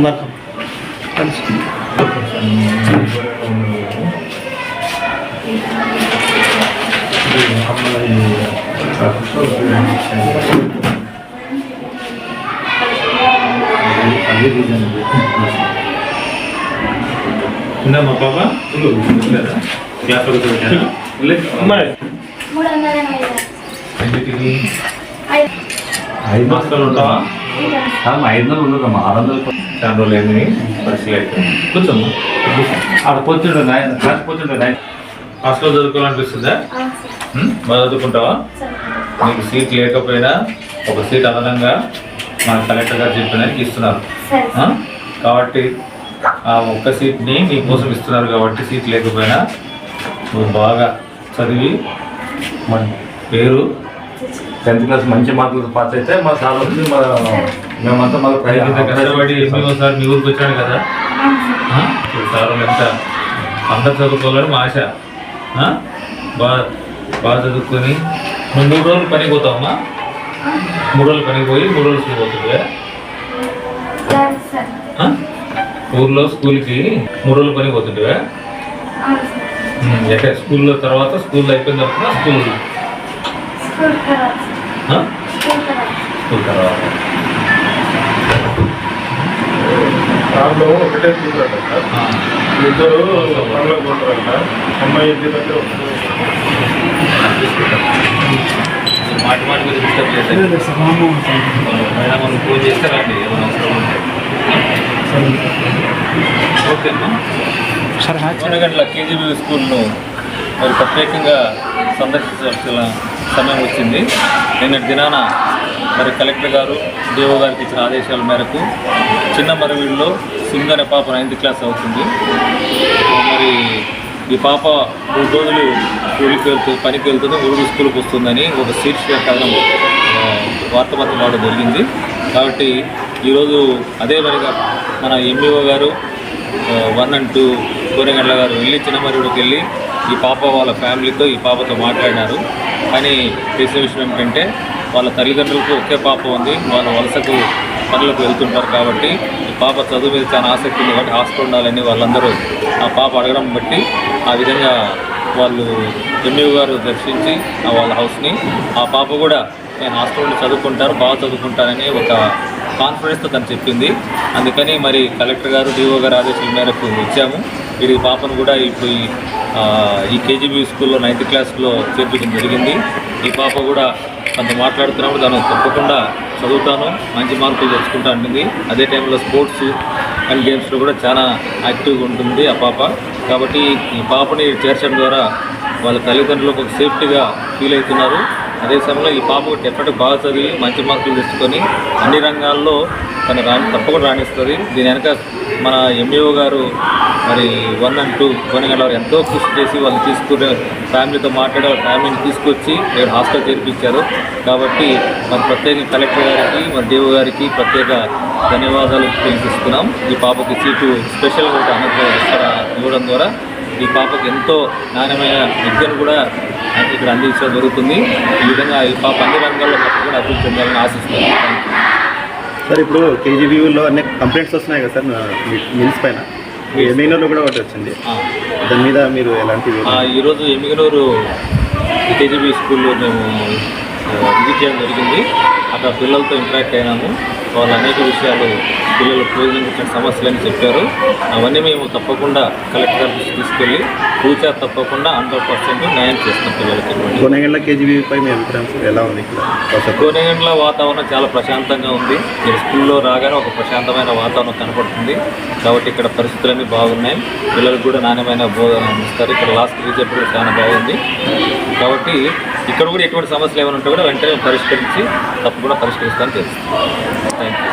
మా పాప క్లాస్ ఐదు మాసాలు ఉంటావా? 500 ఉండదమ్మా, 600 చాలా రోజులు అయింది. పరిస్థితులు అయితే కూర్చోమ్మా. అక్కడ కూర్చుంటుంది ఆయన, క్లాస్ కూర్చుంటుంది ఆయన. హాస్టల్లో చదువుకోవాలనిపిస్తుందా? బాగా చదువుకుంటావా? నీకు సీట్ లేకపోయినా ఒక సీట్ అదనంగా మన కలెక్టర్ గారు చెప్పడానికి ఇస్తున్నారు కాబట్టి ఆ ఒక్క సీట్ని నీ కోసం ఇస్తున్నారు కాబట్టి సీట్ లేకపోయినా నువ్వు బాగా చదివి మన పేరు 10th క్లాస్ మంచి మార్కులు పాస్ అయితే మా సార్ వచ్చి మేమంతా మాకు కష్టపడి సార్ మీ ఊరికి వచ్చాడు కదా సార్ ఎంత అందరు చదువుకోవాలని మా ఆశ. బాగా చదువుకొని నువ్వు 3 రోజులు పనికి పోతావమ్మా. 3 రోజులు పనికి పోయి 3 రోజులు స్కూల్ పోతుంది. ఊర్లో స్కూల్కి 3 రోజులు పనికి పోతుంటే ఎక్కడ స్కూల్లో తర్వాత స్కూల్ అయిపోయిన తర్వాత స్కూల్ తర్వాత దాంట్లో ఒకటే కూతురంట సార్, ఇద్దరు పనులకు పోతారంట. అమ్మాయి ఇంటి దగ్గర మాటి మాటి మీద డిస్టర్బ్ చేస్తే మేడం మనం ఫోన్ చేస్తారండి ఏమైనా అవసరం ఉంటే. ఓకే అమ్మా. కోనగండ్ల కేజీబీ స్కూల్ను మరి ప్రత్యేకంగా సందర్శించాల్సిన సమయం వచ్చింది. నిన్నటి దినాన మరి కలెక్టర్ గారు డిఓ గారికి ఇచ్చిన ఆదేశాల మేరకు చిన్న మరవీడులో సింగ్ అనే పాప 9th క్లాస్ అవుతుంది. మరి ఈ పాప 3 రోజులు స్కూల్కి పనికి వెళ్తుంది, 3 రోజులు స్కూల్కి వస్తుందని ఒక శీర్షిక కథనం వార్తాపత్రిక రావడం జరిగింది. కాబట్టి ఈరోజు అదే మరిగా మన ఎంఈఓ గారు 1 and 2 కోనగండ్ల గారు వెళ్ళి చిన్నమరుడికి వెళ్ళి ఈ పాప వాళ్ళ ఫ్యామిలీతో ఈ పాపతో మాట్లాడినారు. కానీ తెలిసిన విషయం ఏమిటంటే వాళ్ళ తల్లిదండ్రులకు ఒకే పాప ఉంది, వాళ్ళు వలసకు పనులకు వెళ్తుంటారు కాబట్టి ఈ పాప చదువు మీద చాలా ఆసక్తి ఉంది కాబట్టి హాస్టల్ ఉండాలని వాళ్ళందరూ ఆ పాప అడగడం బట్టి ఆ విధంగా వాళ్ళు ఎంఈఓ గారు దర్శించి వాళ్ళ హౌస్ని ఆ పాప కూడా నేను హాస్టల్లో చదువుకుంటారు, బాగా చదువుకుంటారని ఒక కాన్ఫిడెన్స్తో తను చెప్పింది. అందుకని మరి కలెక్టర్ గారు డిఓ గారు ఆదేశాల మేరకు వచ్చాము. ఈ పాపను కూడా ఇప్పుడు ఈ కేజీబీ స్కూల్లో 9th క్లాస్లో చేర్పించడం జరిగింది. ఈ పాప కూడా కొంత మాట్లాడుతున్నప్పుడు తను తప్పకుండా చదువుతాను, మంచి మార్కులు తెచ్చుకుంటా అంటుంది. అదే టైంలో స్పోర్ట్స్ అండ్ గేమ్స్లో కూడా చాలా యాక్టివ్గా ఉంటుంది ఆ పాప. కాబట్టి ఈ పాపని చేర్చడం ద్వారా వాళ్ళ తల్లిదండ్రులకు ఒక సేఫ్టీగా ఫీల్ అవుతున్నారు. అదే సమయంలో ఈ పాప ఎప్పటి బాగా చదివి మంచి మార్కులు తెచ్చుకొని అన్ని రంగాల్లో తను తప్పకుండా రాణిస్తుంది. దీని వెనక మన ఎంఈఓ గారు మరి 1 and 2 కోనగండ్ల వారు ఎంతో కృషి చేసి వాళ్ళు తీసుకునే ఫ్యామిలీతో మాట్లాడే వాళ్ళ ఫ్యామిలీని తీసుకొచ్చి ఇక్కడ హాస్టల్ చేర్పించారు. కాబట్టి మరి ప్రత్యేక కలెక్టర్ గారికి మరి డిఓ గారికి ప్రత్యేక ధన్యవాదాలు తెలియజేస్తున్నాం. ఈ పాపకి సీటు స్పెషల్గా ఇక్కడ ఇవ్వడం ద్వారా ఈ పాపకు ఎంతో నాణ్యమైన విద్యను కూడా ఇక్కడ అందించడం జరుగుతుంది. ఈ విధంగా ఈ పాప అన్ని రంగాల్లో తప్పకుండా అభివృద్ధి చెందాలని ఆశిస్తున్నాను. సార్ ఇప్పుడు కేజీబీలో అన్ని కంప్లైంట్స్ వస్తున్నాయి కదా సార్ మిల్స్ పైన, ఎమ్మిగనూరులో కూడా ఒకటి వచ్చింది, దాని మీద మీరు ఎలాంటి? ఈరోజు ఎమ్మిగనూరు కేజీబీ స్కూల్లో మేము విజిట్ చేయడం జరిగింది. అక్కడ పిల్లలతో ఇంటరాక్ట్ అయినాము. వాళ్ళు అనేక విషయాలు పిల్లలు ప్రయోజనం సమస్యలని చెప్పారు. అవన్నీ మేము తప్పకుండా కలెక్టర్ గారికి తీసుకెళ్ళి పూచా తప్పకుండా 100% న్యాయం చేస్తాం పిల్లలకి. కోనగండ్ల కేజీబీపై మీ అభిప్రాయం ఎలా ఉంది? కోనగండ్ల వాతావరణం చాలా ప్రశాంతంగా ఉంది. మీరు స్కూల్లో రాగానే ఒక ప్రశాంతమైన వాతావరణం కనపడుతుంది. కాబట్టి ఇక్కడ పరిస్థితులన్నీ బాగున్నాయి. పిల్లలకు కూడా నాణ్యమైన బోధన అందిస్తారు. ఇక్కడ లాస్ట్ రిజల్ట్ కూడా చాలా బాగుంది. కాబట్టి ఇక్కడ కూడా ఎటువంటి సమస్యలు ఏమైనా ఉంటే కూడా వెంటనే పరిష్కరించి తప్పకుండా పరిష్కరిస్తానని తెలుస్తుంది. Thank you.